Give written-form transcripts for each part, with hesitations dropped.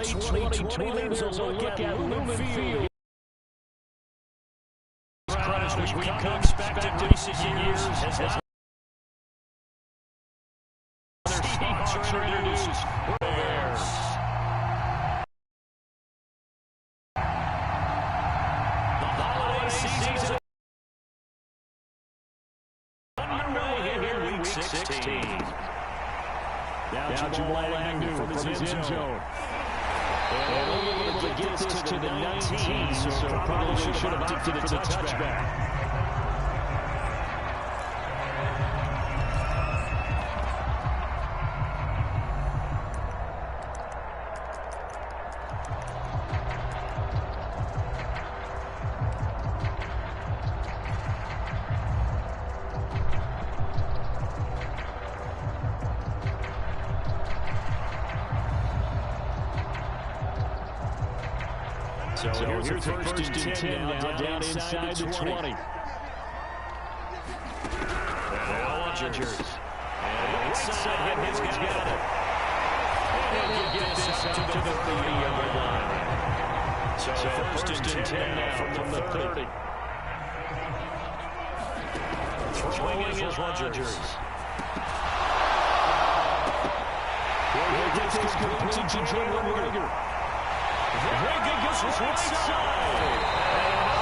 2020 was a look at Lumen Field. Which we come expect in recent years as other introduces Bears. The holiday season underway here in Week 16. Now Jamal Agnew from his end zone. And only able to get this to the 19, so probably should have opted for the touchback. So here's first and 10 now down inside the 20. Rodgers. And inside him, he's got it. And he'll get this up to the 30-yard line. So first and 10 now from the 30. Throwing is Rodgers. He'll get this complete to Jalen Rigger. Higgins is right side.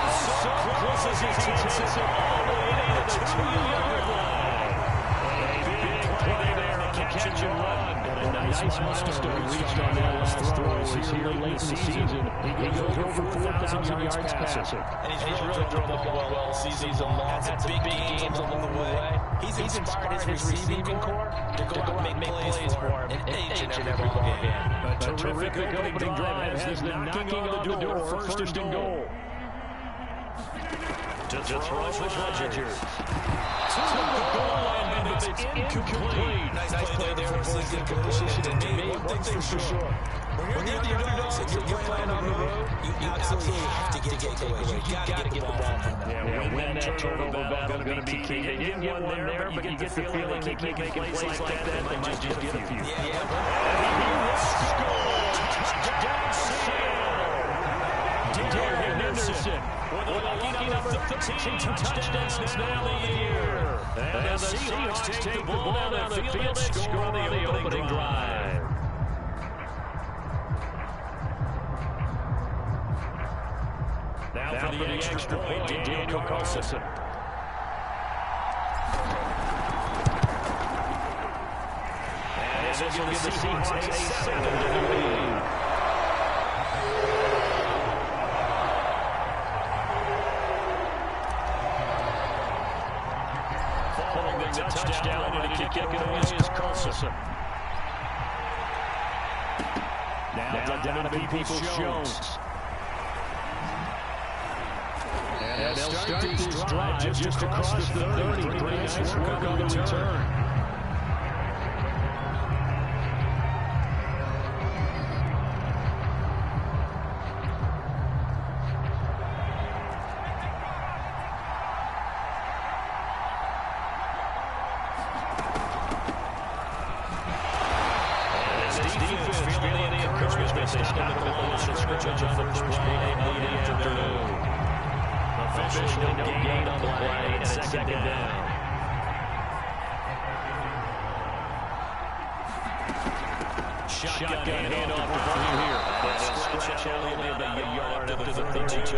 And so close as he takes it all the way to the 2-yard line. A big play there on the catch and run. And a nice milestone reached on that last throw here late in the season. He goes over 4,000 yards passing. And he's really thrown the ball well season long. Had some big games along the way. He's inspired his receiving corps to go out and make plays for him in each and every ball game. A terrific opening drive has been knocking on the door. First and goal. To throw for Rodgers. To the goal line, but it's incomplete. Nice play there for the completion. And to me, one thing's for sure. When you're the underdogs and you're playing on the road, you absolutely have to get takeaways. You got to get the ball from them. Yeah, when that turnover battle going to be key. They didn't get one there, but you get the feeling they keep making plays like that, they might just get a few. Yeah. Touchdown, Seattle. Henderson with a lucky number 13 touchdowns now in the year. And the Seahawks take the ball down the field and score on the opening drive. Now for the extra point, Daniel Carlson. And this will give the Seahawks a 7-0 lead. Following the touchdown, ready to kick it away is Carlson. Now down to Peoples-Jones. And they'll start this drive just across the 30. Pretty nice work on the return. This defense feeling the encouragement. They stop the ball of scrimmage on the first play late afternoon. Officially no gain on the play, and it's second down. Shotgun handoff for here. Stretch out only about a yard to the 32.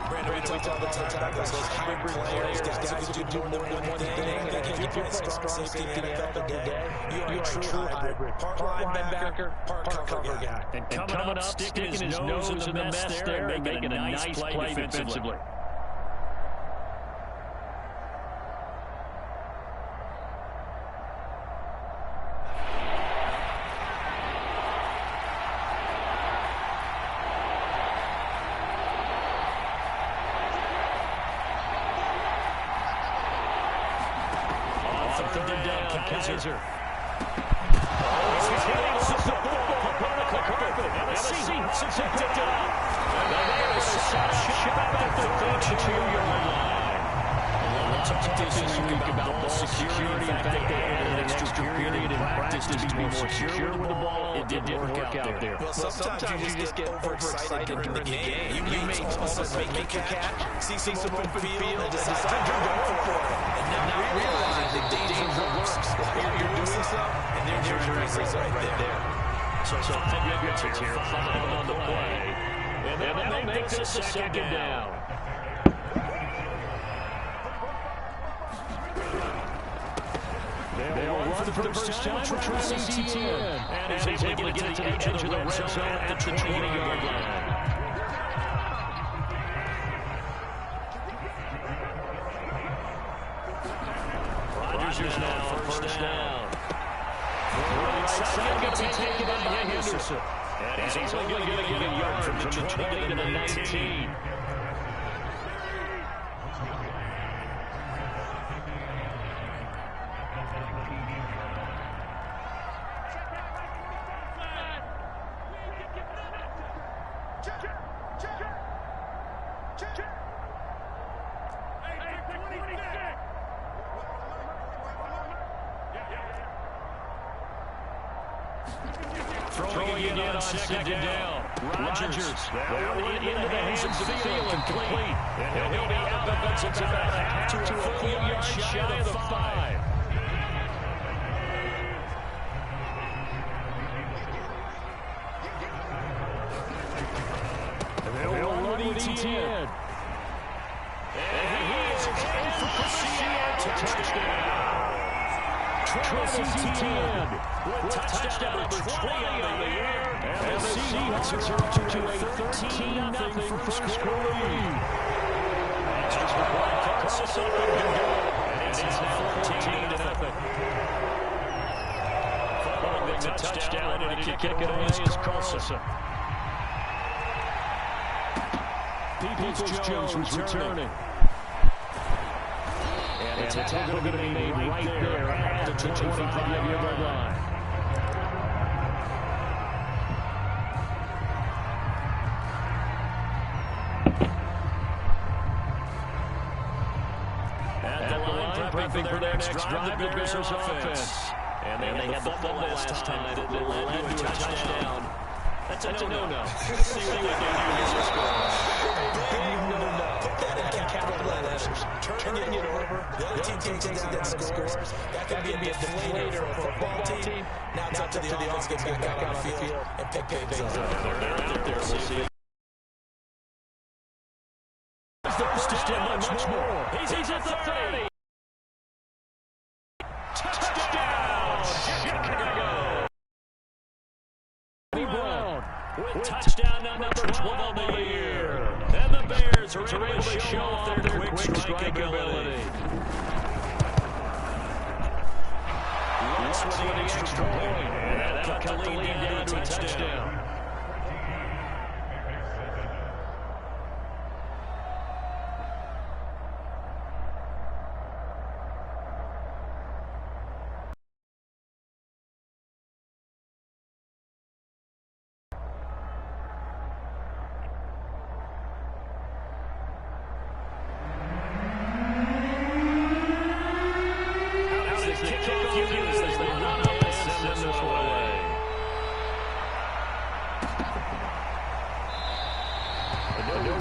Brandon, we talked all the time about those hybrid players, guys who do more than one thing. If you're playing strong safety in the NFL today, you are a true hybrid. Part linebacker, part cover guy. And coming up, sticking his nose in the mess there, and making a nice play defensively. Third down, Kaiser. About the security. In fact, they added an extra period in practice to be more secure with the ball. It didn't work out there. Well, sometimes you just get overexcited during the game. You may all of a sudden make a catch, see some open field, and decide you're going for it. And now realize the danger works. You're doing something, and there's your result right there. So 5 yards here, 5 on the play. And that'll make this a second down. They'll run for the first time for Travis Etienne. And he's able to get to the edge of the red zone at the 20-yard line. Rodgers is now first down. Right side going to be taken by Henderson. And he's only going to get a yard from the 20 to the 19. Throwing it on second down. Rodgers. They'll run it into the hands of Thielen. Complete. And he'll be out of bounds about half to a full yard shy of the 5. They'll run with Etienne. And he is in for the Seattle touchdown. Travis Etienne with touchdown number 20 on the year. And the Seahawks are up to a 13-0 first quarter lead. That's just a play across up and good. And it's 14-0. Following the touchdown, and he kick it away is Carlson. Peoples-Jones returning. And the tackle going to be made right there at the 25-yard line. At the line, prepping for their next drive, the Bears offense. And they had the fumble last time that led to a touchdown. That's a no-no. See what they do to score. Big no-no. Put that in capital letters. Turning it over. The other team takes it down and scores. That could be a deflator for a football team. Now it's up to the offense to get back out on the field and pick things up. They're out there. We'll see. First down, much more. He's at the 30. Touchdown, Chicago. Brown with touchdown number 12 on the year. And the Bears are able to show off their quick strike ability. Looks for the extra point. And that cut the lead down to a touchdown.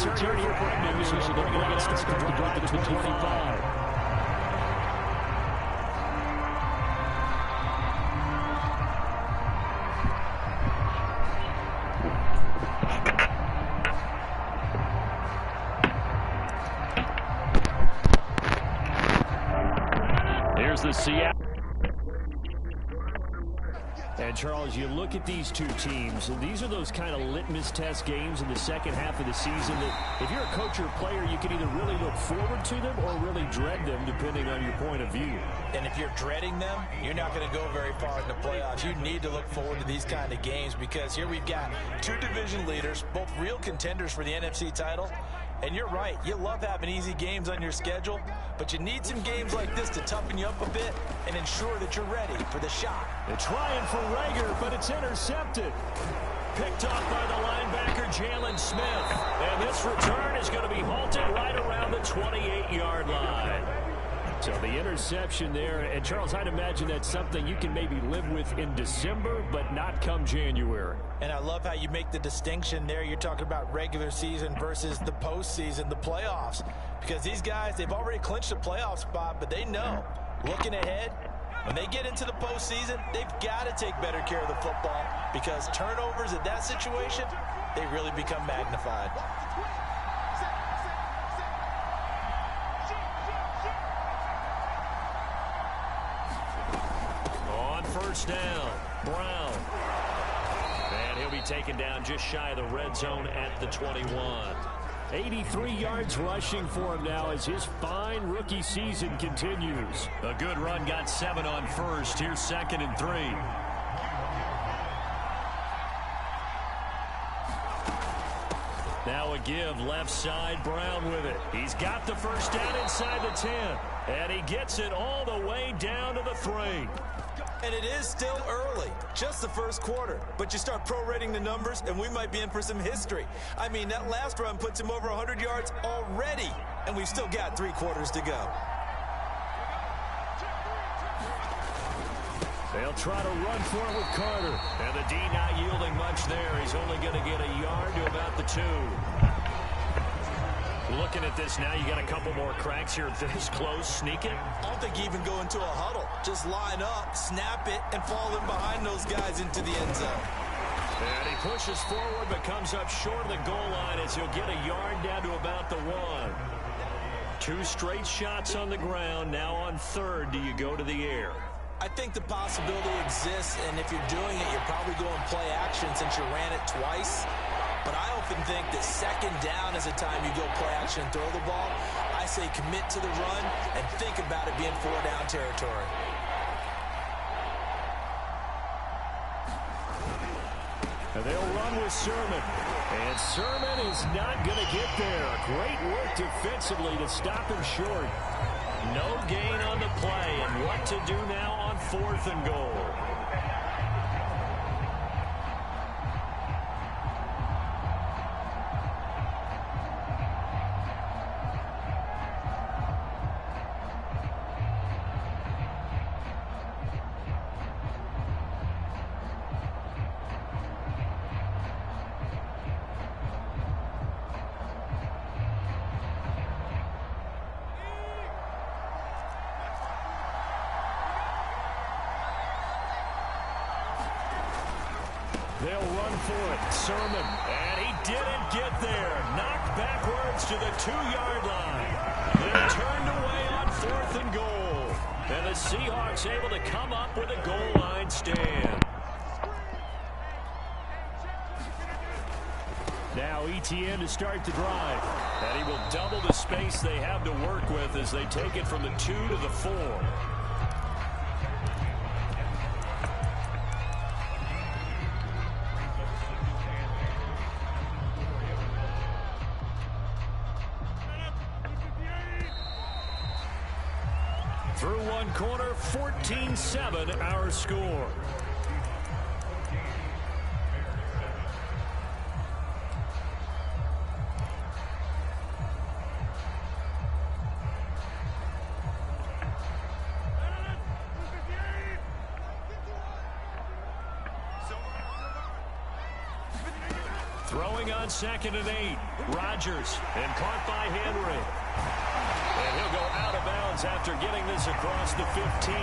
Return here for Edmonds, so they're going to get started to drive to the 25. Here's the Seattle. And, Charles, you look at these two teams, and these are those kind of litmus test games in the second half of the season that if you're a coach or a player, you can either really look forward to them or really dread them, depending on your point of view. And if you're dreading them, you're not going to go very far in the playoffs. You need to look forward to these kind of games because here we've got two division leaders, both real contenders for the NFC title. And you're right, you love having easy games on your schedule, but you need some games like this to toughen you up a bit and ensure that you're ready for the shot. They're trying for Rager, but it's intercepted. Picked off by the linebacker, Jalen Smith. And this return is going to be halted right around the 28-yard line. So the interception there, and Charles, I'd imagine that's something you can maybe live with in December, but not come January. And I love how you make the distinction there. You're talking about regular season versus the postseason, the playoffs. Because these guys, they've already clinched a playoff spot, but they know, looking ahead, when they get into the postseason, they've got to take better care of the football because turnovers in that situation, they really become magnified. On first down, Brown. And he'll be taken down just shy of the red zone at the 21. 83 yards rushing for him now as his fine rookie season continues. A good run, got 7 on first. Here's 2nd and 3. Now a give, left side, Brown with it. He's got the first down inside the 10. And he gets it all the way down to the 3. And it is still early, just the first quarter. But you start prorating the numbers, and we might be in for some history. I mean, that last run puts him over 100 yards already, and we've still got 3 quarters to go. They'll try to run for it with Carter. And the D not yielding much there. He's only going to get a yard to about the 2. Looking at this now, you got a couple more cracks here this close. Sneak it. I don't think you even go into a huddle. Just line up, snap it, and fall in behind those guys into the end zone. And he pushes forward but comes up short of the goal line as he'll get a yard down to about the 1. 2 straight shots on the ground. Now on 3rd, do you go to the air? I think the possibility exists, and if you're doing it, you're probably going play action since you ran it twice. But I often think that 2nd down is a time you go play action and throw the ball. I say commit to the run and think about it being 4-down territory. And they'll run with Sermon. And Sermon is not going to get there. Great work defensively to stop him short. No gain on the play, and what to do now on 4th and goal. They'll run for it. Sermon. And he didn't get there. Knocked backwards to the 2-yard line. They're turned away on 4th and goal. And the Seahawks able to come up with a goal line stand. Now ETN to start the drive. And he will double the space they have to work with as they take it from the 2 to the 4. Through one corner, 14-7 our score. Throwing on 2nd and 8. Rodgers, and caught by Henry. And he'll go out of bounds after getting this across the 15.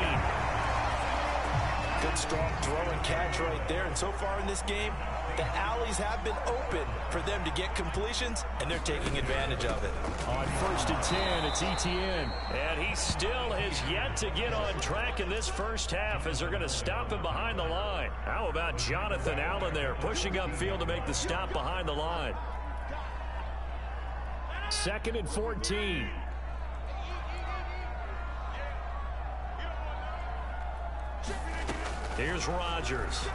Good, strong throw and catch right there. And so far in this game, the alleys have been open for them to get completions, and they're taking advantage of it. On 1st and 10, it's ETN. And he still has yet to get on track in this first half as they're going to stop him behind the line. How about Jonathan Allen there, pushing upfield to make the stop behind the line. 2nd and 14. Here's Rodgers.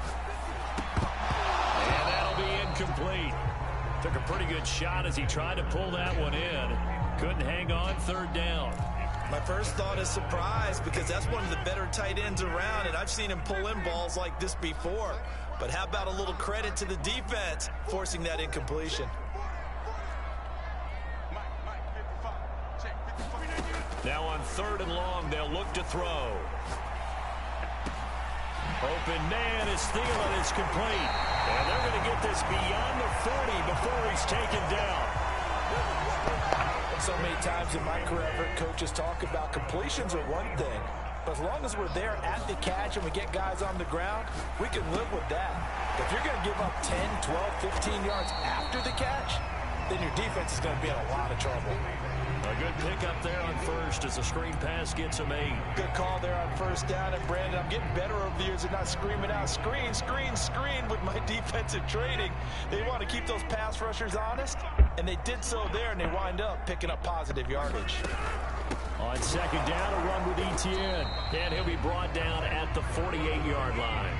And that'll be incomplete. Took a pretty good shot as he tried to pull that one in. Couldn't hang on 3rd down. My first thought is surprise because that's one of the better tight ends around, and I've seen him pull in balls like this before. But how about a little credit to the defense forcing that incompletion? Now on 3rd and long. They'll look to throw. Open man is Thielen. It's complete. And they're going to get this beyond the 40 before he's taken down. So many times in my career, I've heard coaches talk about completions are one thing. But as long as we're there at the catch and we get guys on the ground, we can live with that. If you're going to give up 10, 12, 15 yards after the catch, then your defense is going to be in a lot of trouble. A good pickup there on first as the screen pass gets him 8. Good call there on 1st down. And, Brandon, I'm getting better over the years at not screaming out, screen, screen, screen with my defensive training. They want to keep those pass rushers honest, and they did so there, and they wind up picking up positive yardage. On 2nd down, a run with Etienne. And he'll be brought down at the 48-yard line.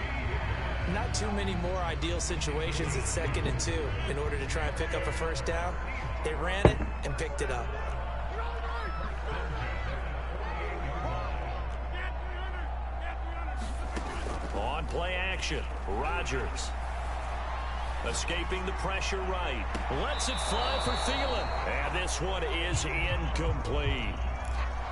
Not too many more ideal situations at 2nd and 2 in order to try and pick up a 1st down. They ran it and picked it up. On play action, Rodgers. Escaping the pressure right. Lets it fly for Thielen. And this one is incomplete.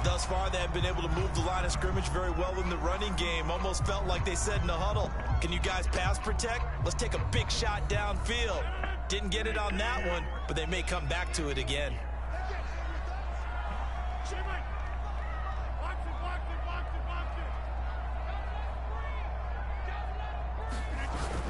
Thus far, they have been able to move the line of scrimmage very well in the running game. Almost felt like they said in the huddle, can you guys pass protect? Let's take a big shot downfield. Didn't get it on that one, but they may come back to it again.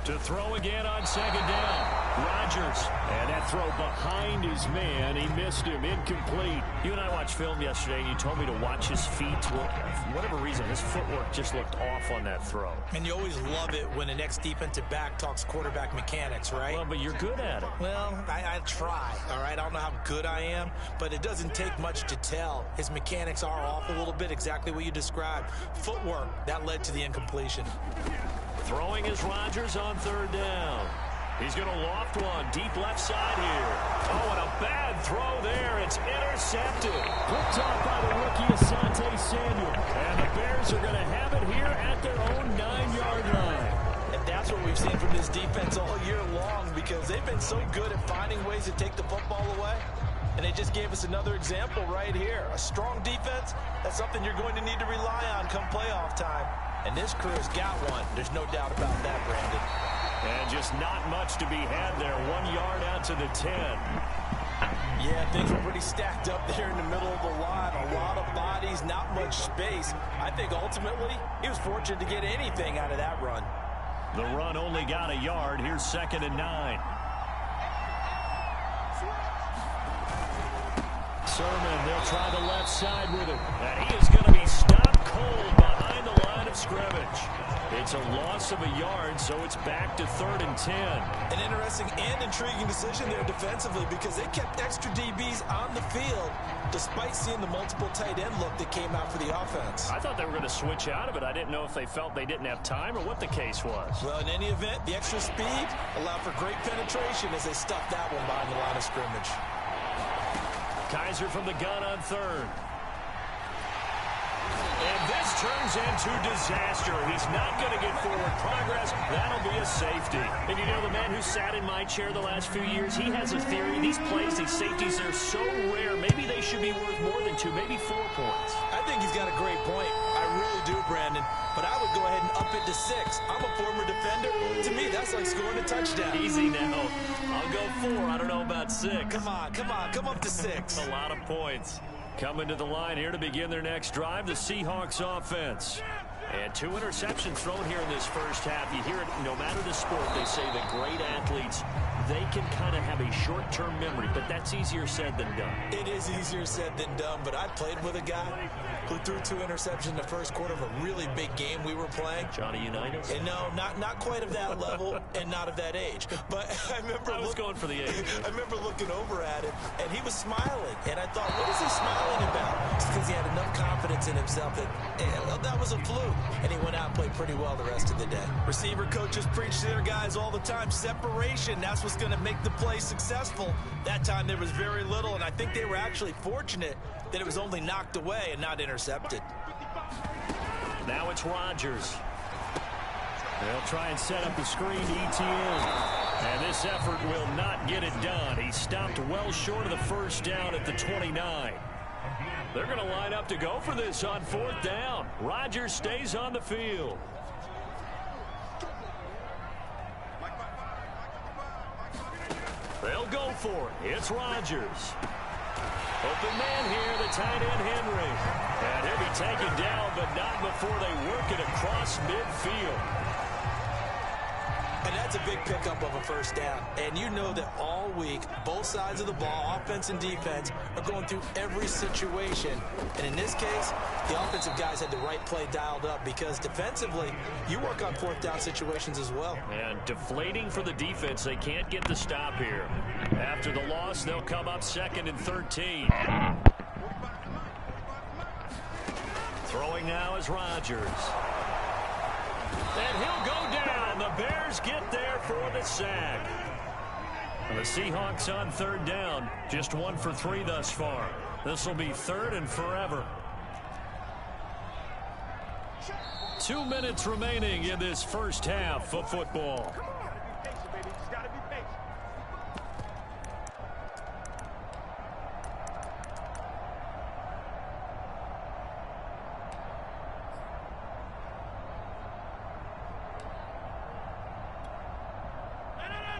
To throw again on 2nd down. Rodgers. And that throw behind his man. He missed him. Incomplete. You and I watched film yesterday, and you told me to watch his feet. Well, for whatever reason, his footwork just looked off on that throw. And you always love it when an ex-defensive back talks quarterback mechanics, right? Well, but you're good at it. Well, I try, all right? I don't know how good I am, but it doesn't take much to tell. His mechanics are off a little bit, exactly what you described. Footwork, that led to the incompletion. Throwing is Rodgers on 3rd down. He's going to loft one deep left side here. Oh, and a bad throw there. It's intercepted. Picked off by the rookie Asante Samuel. And the Bears are going to have it here at their own 9-yard line. And that's what we've seen from this defense all year long, because they've been so good at finding ways to take the football away. And they just gave us another example right here. A strong defense, that's something you're going to need to rely on come playoff time. And this crew has got one. There's no doubt about that, Brandon. And just not much to be had there. 1 yard out to the 10. Yeah, things were pretty stacked up there in the middle of the line. A lot of bodies, not much space. I think ultimately he was fortunate to get anything out of that run. The run only got a yard. Here's 2nd and 9. Sermon, they'll try the left side with it. And he is going to be stopped cold behind the line of scrimmage. It's a loss of a yard, so it's back to 3rd and 10. An interesting and intriguing decision there defensively, because they kept extra DBs on the field despite seeing the multiple tight end look that came out for the offense. I thought they were going to switch out of it. I didn't know if they felt they didn't have time or what the case was. Well, in any event, the extra speed allowed for great penetration as they stuffed that one behind the line of scrimmage. Kaiser from the gun on 3rd. And this turns into disaster. He's not going to get forward progress. That'll be a safety. And you know, the man who sat in my chair the last few years, he has a theory. These plays, these safeties, they're so rare. Maybe they should be worth more than 2, maybe 4 points. I think he's got a great point. I really do, Brandon. But I would go ahead and up it to 6. I'm a former defender. To me, that's like scoring a touchdown. Easy now. I'll go 4. I don't know about 6. Come on. Come up to 6. A lot of points. Coming to the line here to begin their next drive, the Seahawks offense. And 2 interceptions thrown here in this first half. You hear it, no matter the sport, they say that great athletes, they can kind of have a short-term memory, but that's easier said than done. It is easier said than done, but I played with a guy who threw 2 interceptions in the first quarter of a really big game we were playing. Johnny Unitas? And no, not quite of that level and not of that age. But I remember going for the age. I remember looking over at him, and he was smiling. And I thought, what is he smiling about? It's because he had enough confidence in himself that that was a fluke. And he went out and played pretty well the rest of the day. Receiver coaches preach to their guys all the time. Separation, that's what's going to make the play successful. That time there was very little, and I think they were actually fortunate that it was only knocked away and not intercepted. Now it's Rodgers. They'll try and set up the screen to Etienne. And this effort will not get it done. He stopped well short of the first down at the 29. They're going to line up to go for this on 4th down. Rodgers stays on the field. They'll go for it. It's Rodgers. Open man here, the tight end Henry. And he'll be taken down, but not before they work it across midfield. And that's a big pickup of a first down. And you know that all week, both sides of the ball, offense and defense, are going through every situation. And in this case, the offensive guys had the right play dialed up because defensively, you work on 4th down situations as well. And deflating for the defense. They can't get the stop here. After the loss, they'll come up 2nd and 13. Throwing now is Rodgers. And he'll go down. The Bears get there for the sack. And the Seahawks on 3rd down. Just 1 for 3 thus far. This will be 3rd and forever. 2 minutes remaining in this first half of football.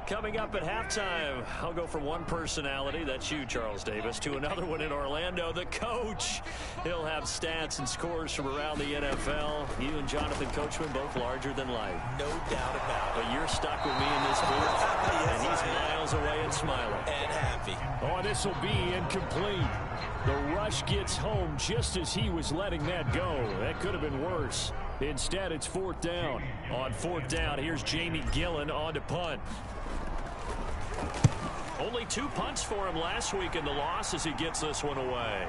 Coming up at halftime, I'll go from one personality, that's you, Charles Davis, to another one in Orlando, the coach. He'll have stats and scores from around the NFL. You and Jonathan Coachman both larger than life. No doubt about it. But you're stuck with me in this booth, Yes, and he's miles away and smiling. And happy. Oh, this will be incomplete. The rush gets home just as he was letting that go. That could have been worse. Instead, it's 4th down. On 4th down, here's Jamie Gillen on to punt. Only 2 punts for him last week in the loss as he gets this one away.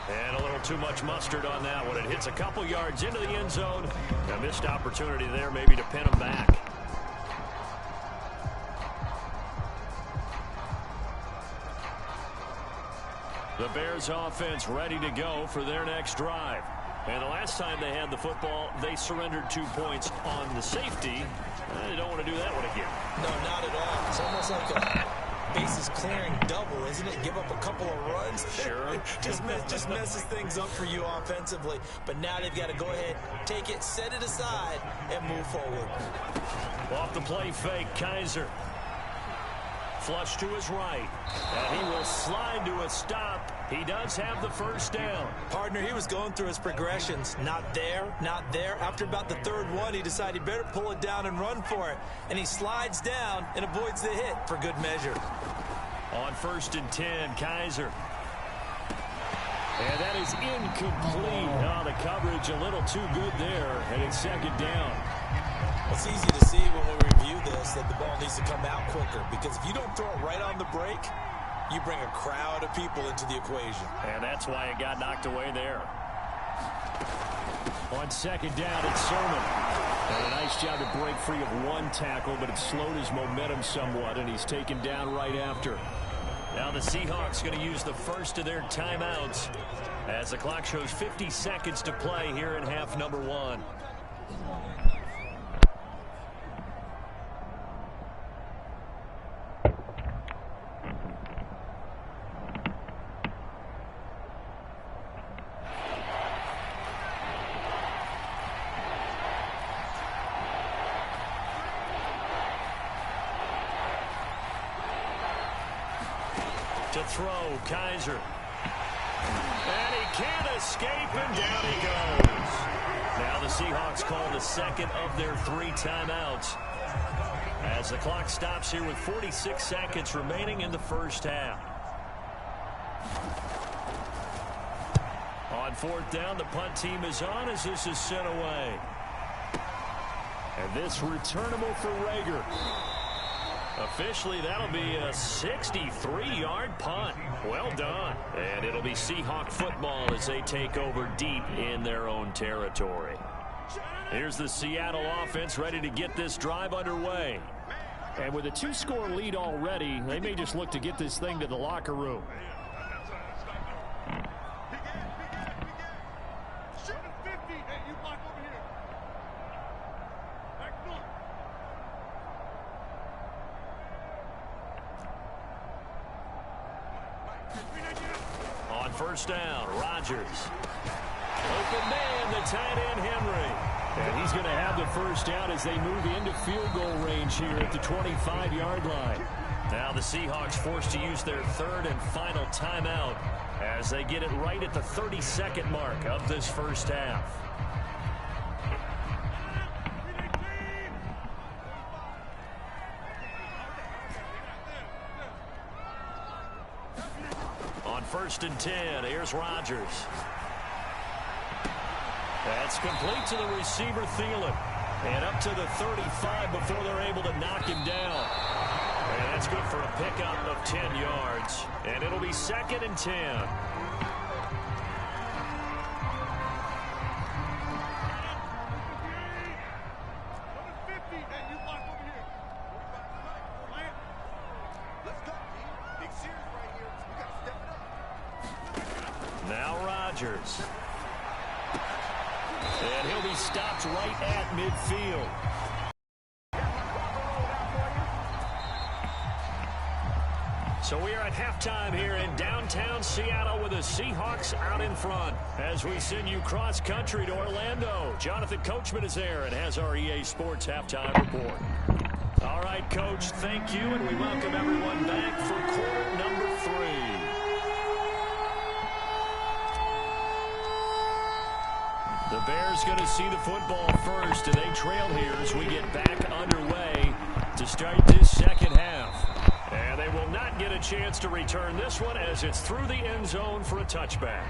And a little too much mustard on that one. It hits a couple yards into the end zone. A missed opportunity there maybe to pin him back. The Bears offense ready to go for their next drive. And the last time they had the football, they surrendered 2 points on the safety. They don't want to do that one again. No, not at all. It's almost like a bases clearing double, isn't it? Give up a couple of runs. Sure. just messes things up for you offensively. But now they've got to go ahead, take it, set it aside, and move forward. Off the play fake, Kaiser. Flush to his right. And he will slide to a stop. He does have the first down. Partner, he was going through his progressions. Not there, not there. After about the 3rd one, he decided he better pull it down and run for it. And he slides down and avoids the hit for good measure. On 1st and 10, Kaiser. And that is incomplete. Oh, the coverage a little too good there. And it's 2nd down. It's easy to see when we review this that the ball needs to come out quicker. Because if you don't throw it right on the break, you bring a crowd of people into the equation. And that's why it got knocked away there. On 2nd down, it's Sermon. And a nice job to break free of 1 tackle, but it slowed his momentum somewhat, and he's taken down right after. Now the Seahawks going to use the first of their timeouts as the clock shows 50 seconds to play here in half number 1. To throw, Kaiser. And he can't escape, and down he goes. Now the Seahawks call the 2nd of their 3 timeouts as the clock stops here with 46 seconds remaining in the first half. On 4th down, the punt team is on as this is sent away. And this returnable for Rager. Officially, that'll be a 63-yard punt. Well done. And it'll be Seahawk football as they take over deep in their own territory. Here's the Seattle offense ready to get this drive underway. And with a 2-score lead already, they may just look to get this thing to the locker room. first down. Rodgers. Open man, the tight end, Henry. And he's going to have the first down as they move into field goal range here at the 25-yard line. Now the Seahawks forced to use their third and final timeout as they get it right at the 32nd mark of this first half. On 1st and 10, here's Rodgers. That's complete to the receiver, Thielen. And up to the 35 before they're able to knock him down. And that's good for a pickup of 10 yards. And it'll be 2nd and 10. Now Rodgers. And he'll be stopped right at midfield. So we are at halftime here in downtown Seattle with the Seahawks out in front. As we send you cross-country to Orlando, Jonathan Coachman is there and has our EA Sports halftime report. All right, Coach, thank you, and we welcome everyone back for quarter number 3. The Bears going to see the football first, and they trail here as we get back underway to start this second half. And they will not get a chance to return this one as it's through the end zone for a touchback.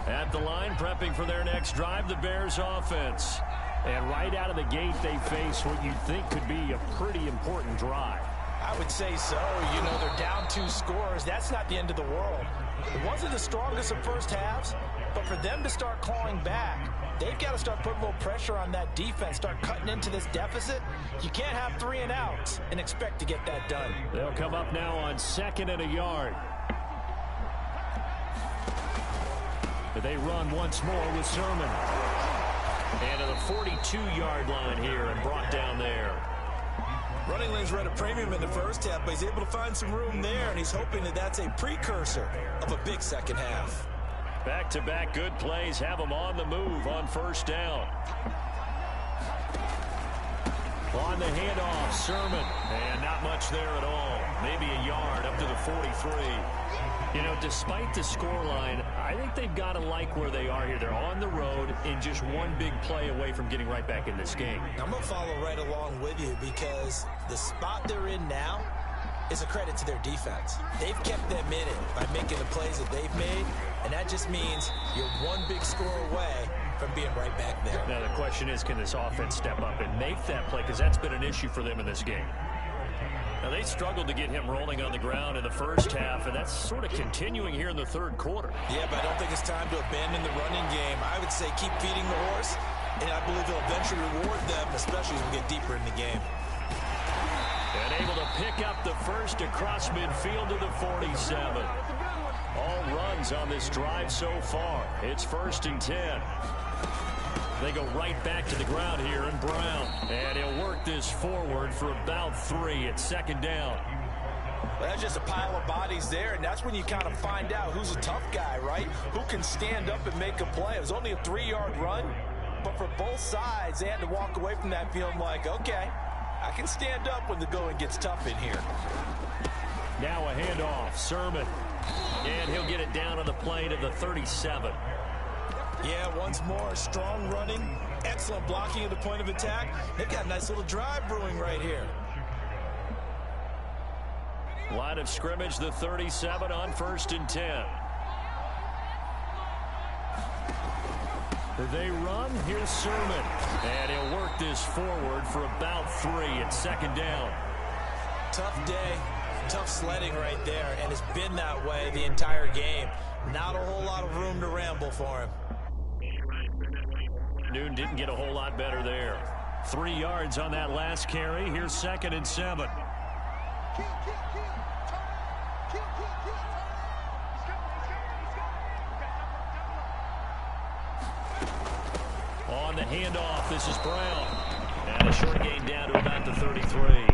At the line, prepping for their next drive, the Bears offense. And right out of the gate, they face what you think could be a pretty important drive. I would say so. You know, they're down 2 scores. That's not the end of the world. It wasn't the strongest of first halves, but for them to start clawing back, they've got to start putting a little pressure on that defense, start cutting into this deficit. You can't have 3 and outs and expect to get that done. They'll come up now on 2nd and a yard. They run once more with Sermon. And to the 42-yard line here and brought down there. Running lanes were at a premium in the first half, but he's able to find some room there, and he's hoping that that's a precursor of a big second half. Back-to-back good plays have them on the move on first down. On the handoff, Sermon. And not much there at all. Maybe a yard up to the 43. You know, despite the scoreline, I think they've got to like where they are here. They're on the road and just one big play away from getting right back in this game. I'm going to follow right along with you because the spot they're in now is a credit to their defense. They've kept them in it by making the plays that they've made, and that just means you're one big score away from being right back there. Now, the question is, can this offense step up and make that play? Because that's been an issue for them in this game. Now, they struggled to get him rolling on the ground in the first half, and that's sort of continuing here in the third quarter. Yeah, but I don't think it's time to abandon the running game. I would say keep feeding the horse, and I believe he'll eventually reward them, especially as we get deeper in the game. And able to pick up the first across midfield to the 47. All runs on this drive so far. It's 1st and 10. They go right back to the ground here, and Brown. And he'll work this forward for about 3 at 2nd down. Well, that's just a pile of bodies there, and that's when you kind of find out who's a tough guy, right? Who can stand up and make a play. It was only a 3-yard run, but for both sides, they had to walk away from that feeling like, okay, I can stand up when the going gets tough in here. Now a handoff, Sermon. And he'll get it down on the play to the 37. Yeah, once more, strong running, excellent blocking at the point of attack. They've got a nice little drive brewing right here. Line of scrimmage, the 37 on 1st and 10. They run, here's Sermon. And he'll work this forward for about 3 at 2nd down. Tough day, tough sledding right there, and it's been that way the entire game. Not a whole lot of room to ramble for him. Noon didn't get a whole lot better there. 3 yards on that last carry. Here's 2nd and 7. On the handoff, this is Brown. And a short gain down to about the 33.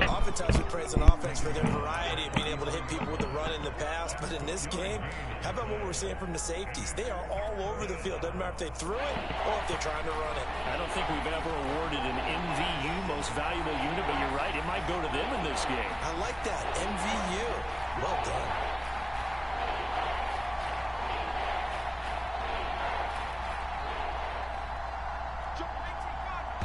Oftentimes we praise an offense for their variety of being able to hit people with the run in the pass, but in this game, how about what we're seeing from the safeties? They are all over the field. Doesn't matter if they threw it or if they're trying to run it. I don't think we've ever awarded an MVU, most valuable unit, but you're right, it might go to them in this game. I like that, MVU. Well done.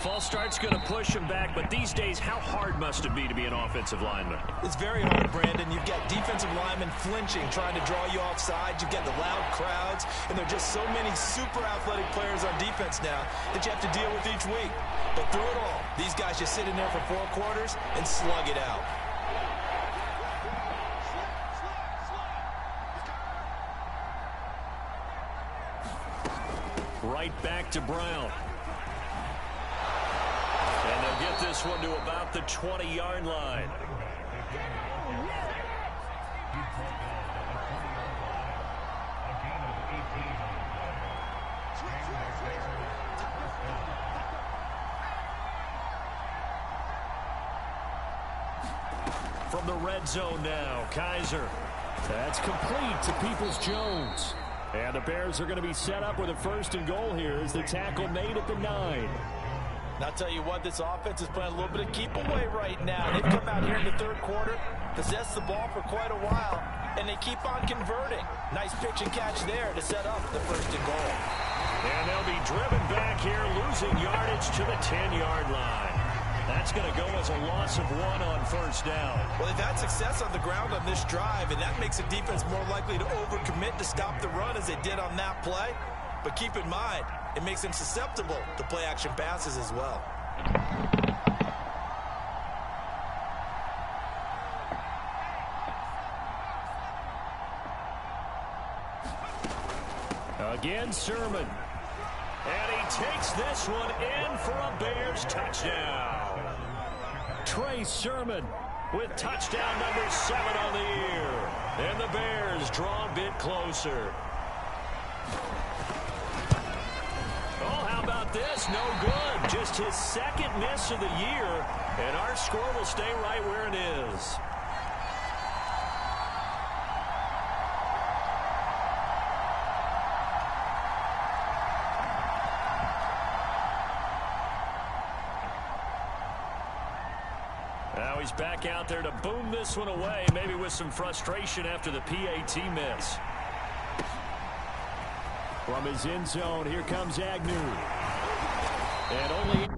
False start's going to push him back, but these days, how hard must it be to be an offensive lineman? It's very hard, Brandon. You've got defensive linemen flinching, trying to draw you offside. You've got the loud crowds, and there are just so many super athletic players on defense now that you have to deal with each week. But through it all, these guys just sit in there for 4 quarters and slug it out. Right back to Brown. And they'll get this one to about the 20-yard line. From the red zone now, Kaiser. That's complete to Peoples-Jones. And the Bears are going to be set up with a 1st and goal here as the tackle made at the 9. And I'll tell you what, this offense is playing a little bit of keep away right now. They've come out here in the 3rd quarter, possessed the ball for quite a while, and they keep on converting. Nice pitch and catch there to set up the 1st and goal. And they'll be driven back here, losing yardage to the 10-yard line. That's going to go as a loss of 1 on 1st down. Well, they've had success on the ground on this drive, and that makes the defense more likely to overcommit to stop the run as they did on that play. But keep in mind, it makes them susceptible to play-action passes as well. Again, Sermon. And he takes this one in for a Bears touchdown. Trey Sermon with touchdown number 7 on the year. And the Bears draw a bit closer. Oh, how about this? No good. Just his 2nd miss of the year. And our score will stay right where it is. Now he's back out there to boom this one away, maybe with some frustration after the PAT miss. From his end zone, here comes Agnew. And only